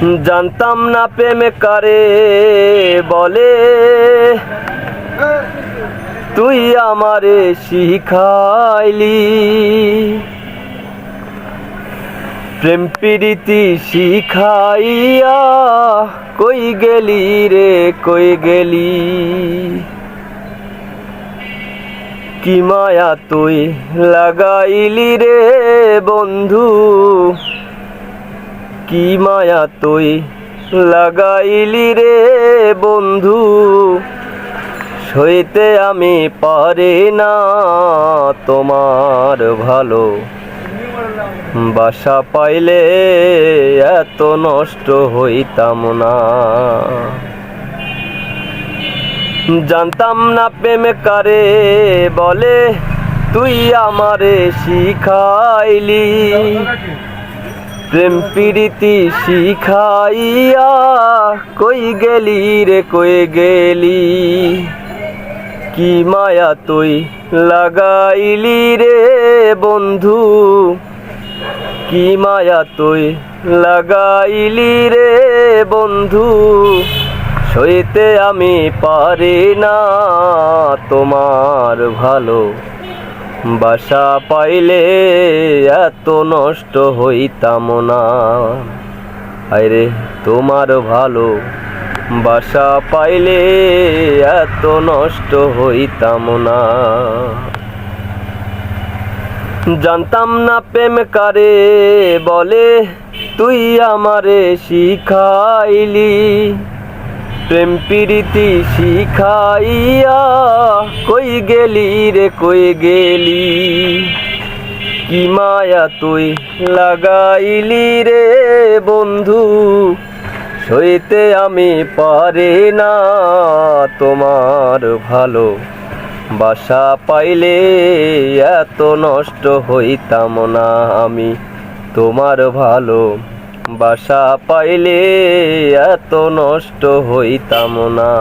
জানতাম না প্রেম কারে বলে, তুই আমারে শিখাইলি। প্রেম প্রীতি শিখাইয়া কই গেলি রে কই গেলি। কি মায়া তুই লাগাইলি রে বন্ধু, কি মায়া তুই লাগাইলি রে বন্ধু। সইতে আমি পারি না তোমার ভালো বাসা পাইলে এত নষ্ট হইতাম না। জানতাম না প্রেম কারে বলে, তুই আমারে শিখাইলি। প্রেম প্রীতি শিখাইয়া কই গেলি রে কই গেলি। কি মায়া তুই লাগাইলি রে বন্ধু, কি মায়া তুই লাগাইলি রে বন্ধু। সইতে আমি পারি না তোমার ভালো বাসা পাইলে এত নষ্ট হইতাম না। আরে তোমার ভালো বাসা পাইলে এত নষ্ট হইতাম না। জানতাম না প্রেম কারে বলে, তুই আমারে শিখাইলি। প্রেম প্রীতি শিখাইয়া কই গেলি রে কই গেলি। কি মায়া তুই লাগাইলি রে বন্ধু, সইতে আমি পারি না তোমার ভালো বাসা পাইলে এত নষ্ট হইতাম না আমি। তোমার ভালো বাসা পাইলে এত নষ্ট হইতাম না।